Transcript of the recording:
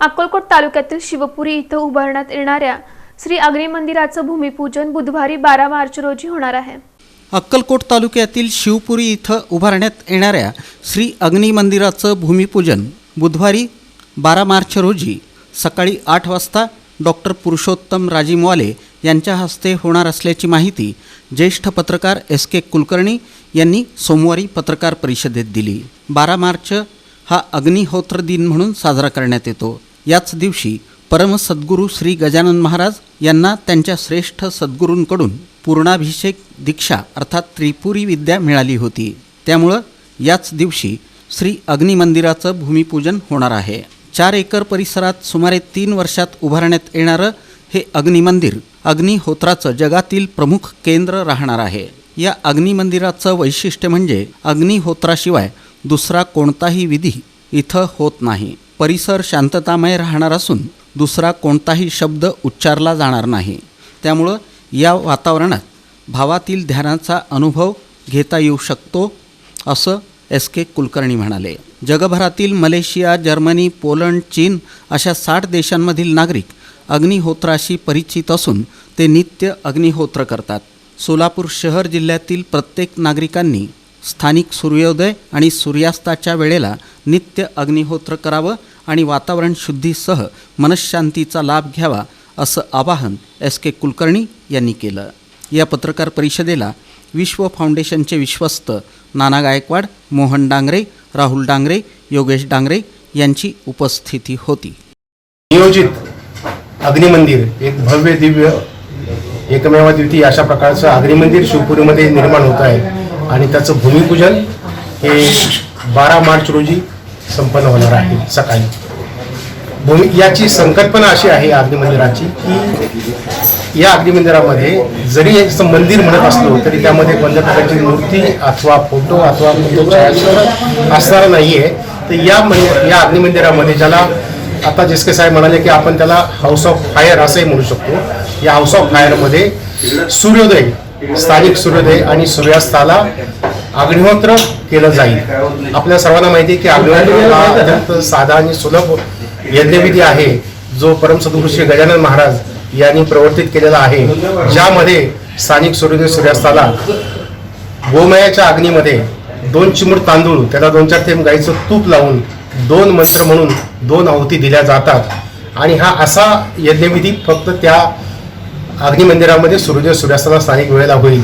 अक्कलकोट तालुक्यातील शिवपुरी इथं उभारण्यात येणाऱ्या श्री अग्नि मंदिराचं भूमिपूजन बुधवारी 12 मार्च रोजी होणार आहे। अक्कलकोट तालुक्यातील शिवपुरी इथं उभारण्यात येणाऱ्या श्री अग्नि मंदिराचं भूमिपूजन बुधवारी 12 मार्च रोजी सकाळी 8 वाजता डॉक्टर पुरुषोत्तम राजीमवाले यांच्या हस्ते होणार असल्याची माहिती ज्येष्ठ पत्रकार SK कुलकर्णी यांनी सोमवारी पत्रकार परिषदेत दिली। 12 मार्च हा अग्निहोत्र दिन म्हणून साजरा करण्यात येतो। याच दिवशी परम सद्गुरू श्री गजानन महाराज यांना त्यांच्या श्रेष्ठ सद्गुरूंकडून पूर्णाभिषेक दीक्षा अर्थात त्रिपुरी विद्या मिळाली होती। त्यामुळं याच दिवशी श्री अग्नि मंदिराचं भूमिपूजन होणार आहे। 4 एकर परिसरात सुमारे 3 वर्षात उभारण्यात येणारं हे अग्निमंदिर अग्निहोत्राचं जगातील प्रमुख केंद्र राहणार आहे। या अग्निमंदिराचं वैशिष्ट्य म्हणजे अग्निहोत्राशिवाय दुसरा कोणताही विधी इथं होत नाही। परिसर शांततामय राहणार असून दुसरा कोणताही शब्द उच्चारला जाणार नाही। त्यामुळं या वातावरणात भावातील ध्यानाचा अनुभव घेता येऊ शकतो असं SK कुलकर्णी म्हणाले। जगभरातील मलेशिया, जर्मनी, पोलंड, चीन अशा 60 देशांमधील नागरिक अग्निहोत्राशी परिचित असून ते नित्य अग्निहोत्र करतात। सोलापूर शहर जिल्ह्यातील प्रत्येक नागरिकांनी स्थानिक सूर्योदय आणि सूर्यास्ताच्या वेळेला नित्य अग्निहोत्र करावं आणि वातावरण शुद्धीसह मनःशांतीचा लाभ घ्यावा असं आवाहन SK कुलकर्णी यांनी केलं। या पत्रकार परिषदेला विश्व फाउंडेशनचे विश्वस्त नाना गायकवाड, मोहन डांगरे, राहुल डांगरे, योगेश डांगरे यांची उपस्थिती होती। नियोजित अग्निमंदिर एक भव्य दिव्य एकमेवाद्वितीय अशा प्रकारचं अग्निमंदिर शिवपुरीमध्ये निर्माण होत आहे आणि त्याचं भूमिपूजन हे 12 मार्च रोजी संपन्न होणार आहे सकाळी। याची संकल्पना अशी आहे अग्निमंदिराची की या अग्निमंदिरामध्ये जरी याचं मंदिर म्हणत असलो तरी त्यामध्ये कोणत्या प्रकारची मूर्ती अथवा फोटो अथवा छायाचित्र असणार नाही आहे। तर या अग्निमंदिरामध्ये ज्याला आता SK साहेब म्हणाले की आपण त्याला हाऊस ऑफ फायर असंही म्हणू शकतो। या हाऊस ऑफ फायरमध्ये सूर्योदय, स्थानिक सूर्योदय आणि सूर्यास्ताला अग्निहोत्र केलं जाईल। आपल्या सर्वांना माहिती आहे की अग्निहोत्र हा अत्यंत साधा आणि सुलभ यज्ञविधी आहे जो परम सद्गुरू श्री गजानन महाराज यांनी प्रवर्तित केलेला आहे, ज्यामध्ये स्थानिक सूर्योदय सूर्यास्ताला गोमयाच्या अग्नीमध्ये 2 चिमूट तांदूळ त्याला 2-4 थेंब गाईचं तूप लावून 2 मंत्र म्हणून 2 आहुती दिल्या जातात आणि हा असा यज्ञविधी फक्त त्या अग्निमंदिरामध्ये सूर्योदय सूर्यास्ताला स्थानिक वेळेला होईल।